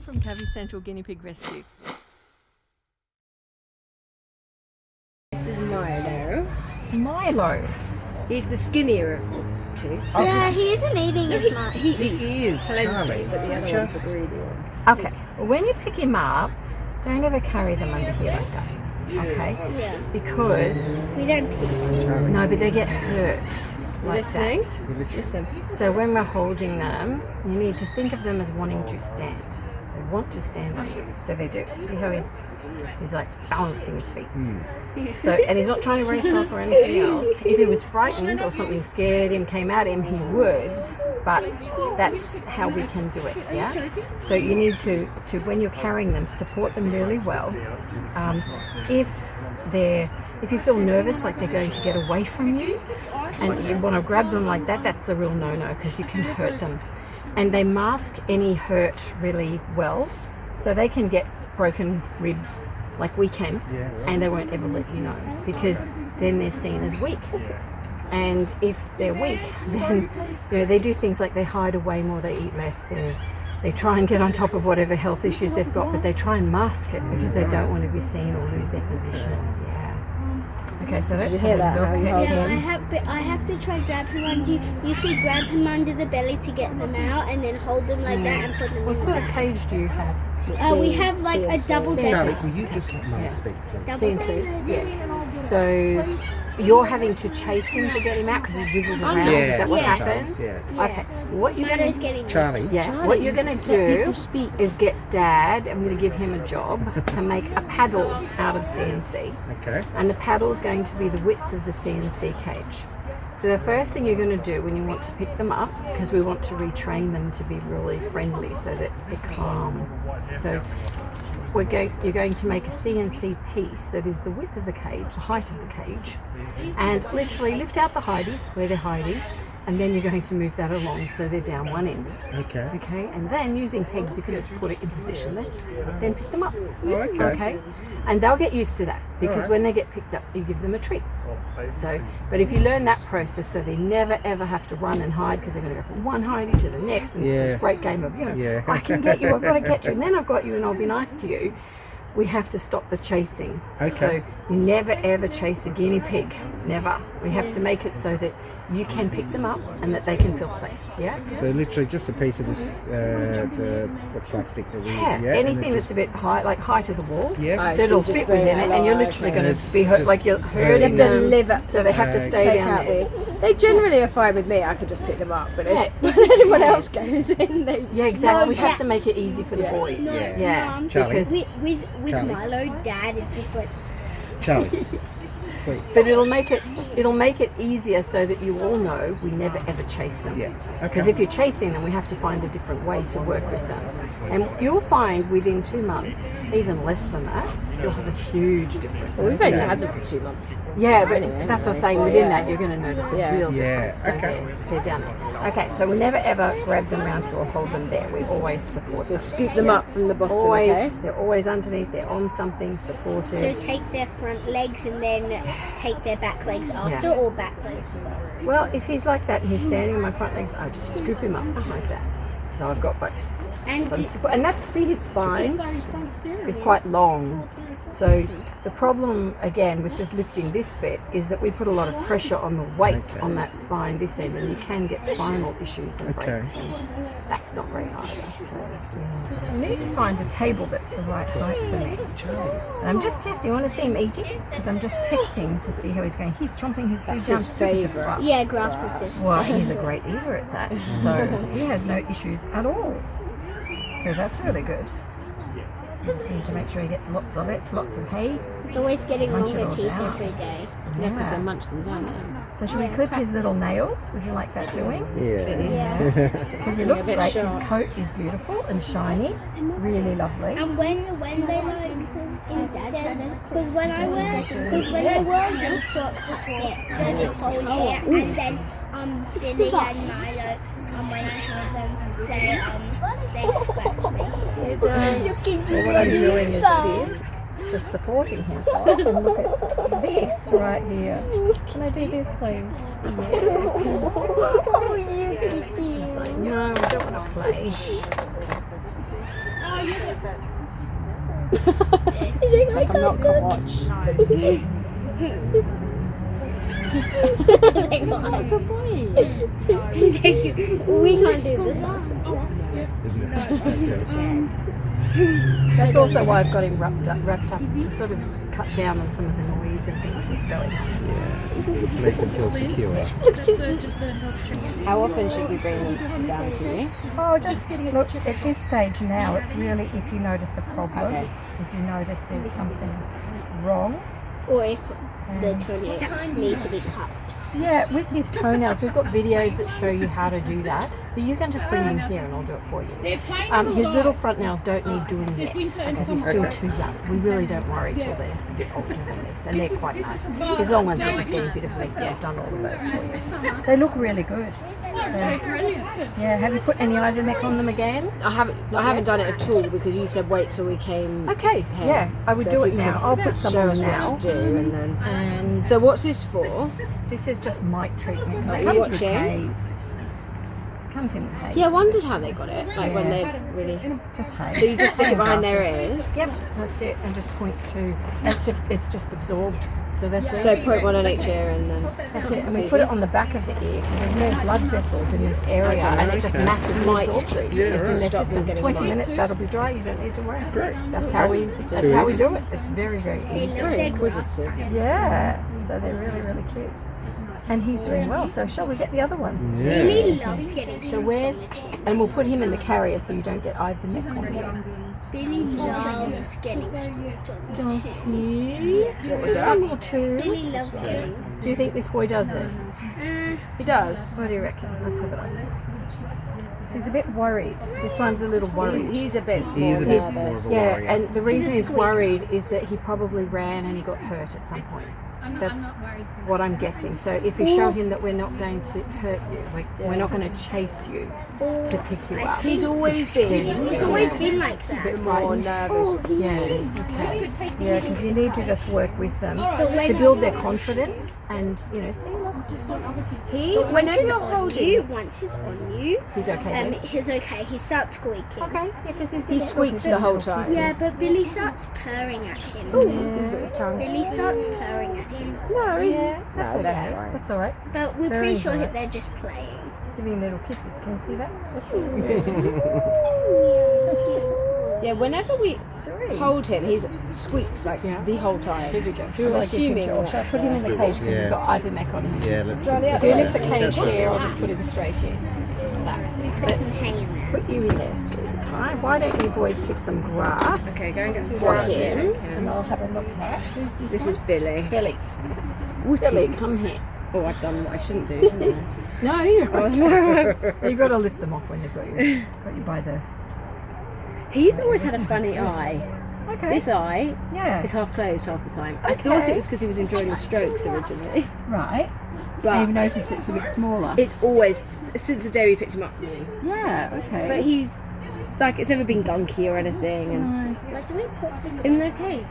from Cavy Central Guinea Pig Rescue. This is Milo. Milo. He's the skinnier of the two. Yeah, he isn't eating as much. He is Charlie. but the other one's the greedy one. Okay, well, when you pick him up, don't ever carry them under here like that. Okay? Yeah. Because, We don't pick. no, but they get hurt like Listening? that. You listen. So when we're holding them, you need to think of them as wanting to stand. They want to stand on you, so they do. See how he's like balancing his feet. So, and he's not trying to race off or anything else. If he was frightened or something scared him, came at him, he would. But that's how we can do it, yeah? So you need to when you're carrying them, support them really well. If you feel nervous, like they're going to get away from you, and you want to grab them like that, that's a real no-no because you can hurt them. And they mask any hurt really well, so they can get broken ribs like we can, and they won't ever let you know because then they're seen as weak. And if they're weak, then they do things like they hide away more, they eat less, they try and get on top of whatever health issues they've got, but they try and mask it because they don't want to be seen or lose their position. Okay, so that's you hear that, how you hold Yeah, him? I have to try grab him under. You see, grab him under the belly to get them out, and then hold them like that and put them What in. sort of cage do you have? We have like a double Charlie, decker. will you just let Mum speak, please? CNC, yeah. So you're having to chase him to get him out because he whizzes around. Yeah, Is that what yes. happens? Yes. Okay. What you're Milo's gonna getting Charlie. what you're gonna do is get Dad. I'm gonna give him a job to make a paddle out of CNC, Okay. and the paddle is going to be the width of the CNC cage. So the first thing you're going to do when you want to pick them up, because we want to retrain them to be really friendly so that they're calm. So you're going to make a CNC piece that is the width of the cage, the height of the cage, and literally lift out the hideys where they're hiding, and then you're going to move that along so they're down one end. Okay. Okay, and then using pegs, you can just put it in position there, then pick them up. Oh, okay. Okay, and they'll get used to that because Alright. when they get picked up, you give them a treat. So, but if you learn that process, so they never ever have to run and hide because they're going to go from one hidey to the next, and it's Yes. this great game of Yeah. I can get you, I've got to get you, and then I've got you, and I'll be nice to you. We have to stop the chasing. Okay. So you never ever chase a guinea pig. Never. We have to make it so that you can pick them up and that they can feel safe. Yeah. So literally just a piece of this, the plastic that we... Yeah, and anything it that's a bit high, like height of the walls, Yeah. Oh, so that'll you just fit bring within it it, and you're along, literally okay. going It's to be hurt, just like you're very- hurting You have to them, live up so they have to stay take down out there. They generally are fine with me. I could just pick them up, but Yeah. when anyone else goes in, they Yeah, exactly. We No, have to make it easy for the Yeah. boys. No, Yeah, Charlie. because with Charlie. Milo, Dad is just like. Charlie, please. but it'll make it easier so that you all know we never ever chase them. Yeah. Because Okay. if you're chasing them, we have to find a different way to work with them. And you'll find within 2 months, even less than that, you'll have a huge difference. Well, we've only had them for 2 months. Yeah, but Anyway, that's what I'm so saying. Within yeah. that, you're going to notice a Yeah. real Yeah, difference. So okay. they're down there. Okay, so we never ever grab them around here or hold them there. We always support So them. scoop them up from the bottom, Always, okay? they're always underneath. They're on something, supported. So take their front legs and then take their back legs after, Yeah. or back legs first. Well, if he's like that and he's standing on my front legs, I just scoop him up like that. So I've got both. And So and that's, see, his spine is quite long. So the problem again with just lifting this bit is that we put a lot of pressure on the weight Okay. on that spine this end, and you can get spinal issues and Okay. breaks, and that's not great either. So yeah. I need to find a table that's the right height for me. And I'm just testing. You want to see him eating? Because I'm just testing to see how he's going. He's chomping his food That's down his super, super favourite. fast. yeah, grabs with this. Well, he's a great eater at that, so he has no issues at all. So that's really good. You just need to make sure he gets lots of it, lots of hay. It's always getting Munch it longer all teeth down. every day. Yeah, because Yeah. they munch them down. So should we clip his little nails? Would you like that doing? Yeah. Because he looks Yeah, a bit great. His sharp. coat is beautiful and shiny, really lovely. And when they like instead, because when I wear these shorts before, there's a cold hair, and then Billy and Milo, when I have them, they scratch me. Well, what I'm doing is this, just supporting him. So I can look at this right here. Can I do this, please? It's like, no, I don't want to play. It's like I'm not gonna watch. Good boy. We can't do this. Isn't it? That's also why I've got him wrapped up to sort of cut down on some of the noise and things that's going on. It makes him feel secure. How often should we bring them down to you? Oh, just look, at this stage now, it's really if you notice a problem, Okay. if you notice there's something wrong. Or if the toenails need to be cut. Yeah, with his toenails, we've got videos that show you how to do that. But you can just bring him here and I'll do it for you. His little front nails don't need doing yet because he's still too young. We really don't worry till they're a bit older than this, and they're quite nice. His long ones, we just get a bit of length. I've done all of those for you. They look really good. So, yeah, have you put any Ivermec on them again? I haven't done it at all because you said wait till we came. Okay, here. yeah, I would So do if it you now. could I'll put some show on us now. what to do and then. And So what's this for? this is just mite treatment. 'Cause Are it you comes with watching? haze. Comes in with haze. Yeah, I wondered how they got it. Like when Yeah. they really. Just haze. So you just stick it behind their Glasses. ears. Yep, that's it, and just point to. It's just absorbed, so that's it. So point one on each ear and then. That's it, and we It's put easy. it on the back of the ear because there's more blood vessels in this area, and it just Okay. massively Might- absorbs it. Yeah, It's in right. their Stop them system. getting 20 mites. minutes, that'll be dry. You don't need to worry. Great. That's how we. That's how we do it. It's very, very easy. Very inquisitive. Yeah, so they're really, really cute. And he's doing well. So shall we get the other one? Yeah. Billy loves getting So where's? And we'll put him in the carrier so you don't get Ivermec on him. Billy loves getting squeaked on the Does chin. he? There's one or two. Billy loves getting. Do you think this boy does it? He does. What do you reckon? Let's have a look. So he's a bit worried. This one's a little worried. He's a bit more He's a bit more nervous. of a Yeah, worry. and the reason He's a he's squeaker. worried is that he probably ran and he got hurt at some point. That's what I'm guessing. So if you show him that we're not going to hurt you, we're not going to chase you to pick you up. He's always been. He's always been like that. bit more nervous. Yeah, okay. Yeah, because you need to just work with them But when to build their confidence and, you know, see, look, just look. He, Once whenever he's you're on holding you, him, once he's on you, He's okay then? he's okay. He starts squeaking. Okay, yeah, because he squeaks the whole time. Yeah, but Billy starts purring at him. His little tongue. Billy starts purring at him. No, he's Yeah, that's No, okay. that's fine. That's all right. But we're Very pretty sure right. that they're just playing. Let's give him little kisses. Can you see that? yeah. Whenever we Sorry. hold him, he squeaks like the whole time. Here we go. I'm assuming Should I put him in the cage because he's Yeah. got Ivermec on him? Yeah, let's Charlie, So you lift the cage That's right. here, I'll just put him straight in. That's it. Let's Hang in there. put you in there, sweetheart. Why don't you boys pick some grass Okay, go and get some for grass. him, and I'll have a look at This is Billy. Billy. What Billy, is it? come here. Oh, I've done what I shouldn't do. Haven't No, you're I? You've got to lift them off when they've got you by the. He's always had a funny eye. Okay. This eye Yeah. is half closed half the time. I thought Okay. it was because he was enjoying the strokes originally, Right. but You've noticed it's a bit smaller. it's always since the day we picked him up. Yeah. Okay. But he's like it's never been gunky or anything, and Where do we put the in the cage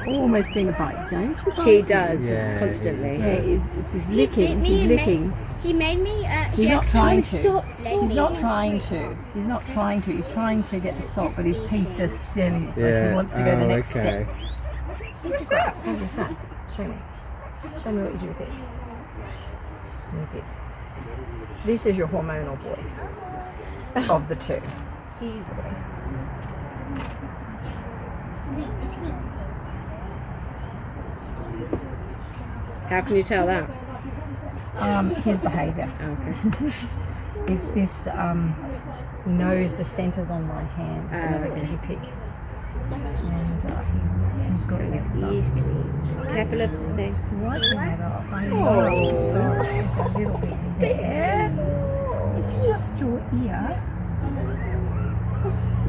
almost doing a bite, don't you? he does Yeah, constantly. Yeah, it's his He licking. bit me He's and licking. He made me. He's not trying to. Let He's me. not trying to. He's not trying to. He's trying to get the salt, but his teeth just still. It's like Yeah. he wants to go the Oh, next okay. step. What's that? What is that? Show me. Show me what you do with this. Show me this. This is your hormonal boy of the two. How can you tell that? His behaviour. Okay. It's this. He knows the centres on my hand. Another guinea pig. And he's got this. Careful of the thing. Wiping that off. I know. Sorry, there's a little bit there. It's just your ear.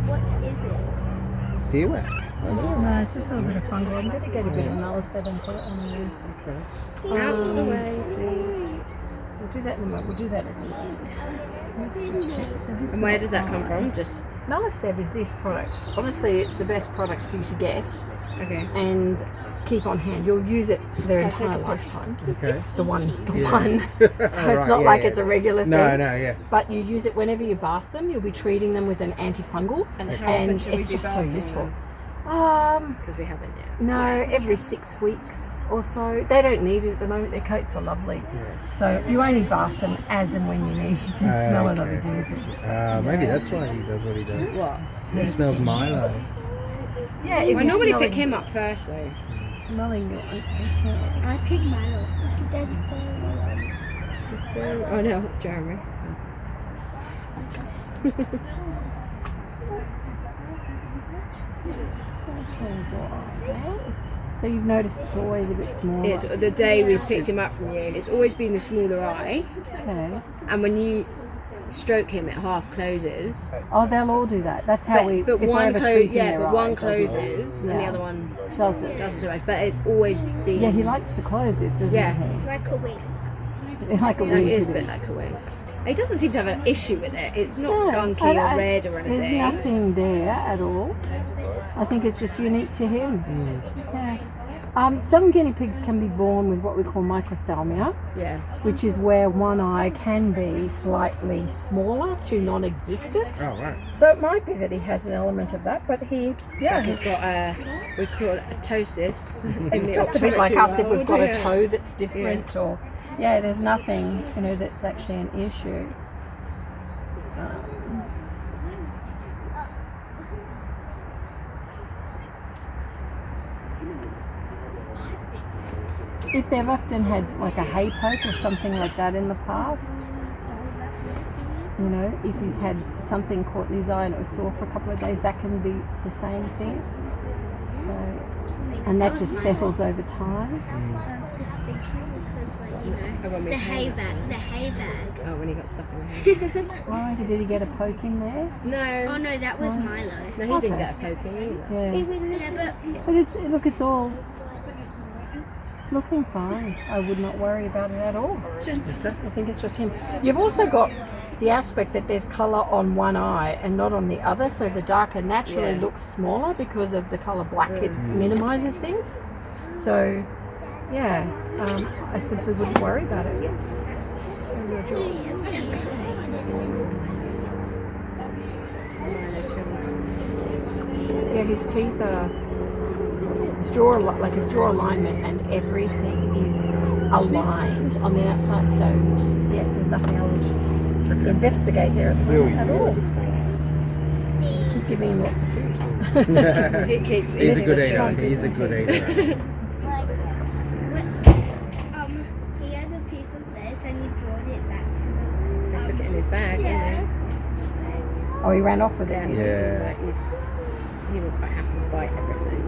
What is it? Earwax. No, it's just a little bit of fungal. I'm going to get a bit of Milo and put it on you. Out of the way, please. We'll do that in a moment. We'll do that at the end. Let's just check. So this And where is does that come from? Just Meliseb is this product. Honestly, it's the best product for you to get okay. and keep on hand. You'll use it their entire lifetime. Okay. The one. Yeah. So it's Right, not yeah, like yeah. it's a regular thing. No, yeah. But you use it whenever you bath them. You'll be treating them with an antifungal, And how often and should we it's do just so bathing useful. then? Because we haven't yet. No, every 6 weeks or so. They don't need it at the moment. Their coats are lovely. So you only bath them as and when you need. You can smell it on the Okay. guinea Maybe that's why he does what he does. What? He smells Milo. Yeah, if I you're normally smelling, pick him up first though. smelling your I pick Milo. Dead Oh no, Jeremy. So you've noticed it's always a bit smaller. It's the day we picked him up from you. It's always been the smaller eye, Okay. and when you stroke him, it half closes. Oh, they'll all do that. That's how we. But if we're one ever closes, treating yeah, their but one eyes, they'll do it. closes and the Yeah. other one Does it? doesn't so much. But it's always been. Yeah, he likes to close this, doesn't Yeah. like a wing. he? Like a It wing. is a bit like a wing. He doesn't seem to have an issue with it. It's not No, gunky I- or red or There's anything. nothing there at all. I think it's just unique to him. Yeah. Some guinea pigs can be born with what we call microphthalmia, Yeah. which is where one eye can be slightly smaller to non-existent. Oh, right. So it might be that he has an element of that, but he, Yeah, he's got a, we call it a ptosis. it's in the just a bit like optometry us if we've world, got a yeah. toe that's different or, yeah, there's nothing, that's actually an issue. If they've often had like a hay poke or something like that in the past, if he's had something caught in his eye and it was sore for a couple of days, that can be the same thing. So, and that just settles over time. I was just thinking because, Oh, when we the came. hay bag. Oh, when he got stuck in the hay. Why did he get a poke in there? No, Oh no, that was Milo. no, he didn't get a poking either. Yeah, Yeah, but it's all looking fine. I would not worry about it at all. I think it's just him. You've also got the aspect that there's colour on one eye and not on the other, so the darker naturally Yeah. looks smaller because of the colour black. It minimises things. So, yeah, I simply wouldn't worry about it. Yeah, his teeth are. His jaw alignment and everything is aligned on the outside. So, yeah, there's nothing I would investigate there at all. Keep giving him lots of food. He keeps He's a eating good the eater. chunks. He's a good eater. he had a piece of this and he brought it back to me. They took it in his bag, didn't Oh, he ran off with they? it. Yeah. He was quite happy to bite everything.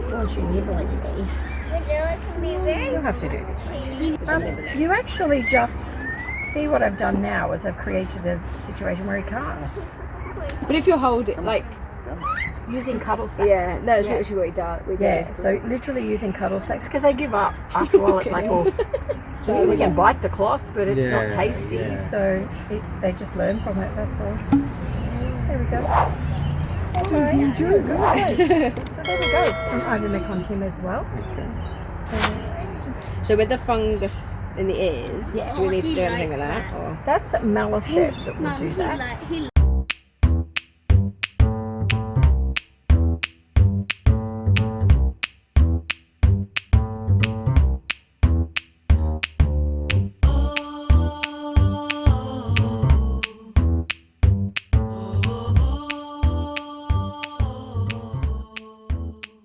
Don't you nibbling me? Vanilla can be very You'll have to do this. You actually just see what I've done now is I've created a situation where he can't. But if you hold it, like, Using cuddle sacks. yeah, that's literally what he does. We do. Yeah, so literally using cuddle sacks because they give up after a while. It's like, well, we can bite the cloth, but it's not Yeah, tasty. yeah. So they just learn from it. That's all. There we go. Okay, enjoy. So there we go. Some ivermectin on him as well. So with the fungus in the ears, Yeah. do we need to do anything with that? Or? That's Meliseb that will do that. He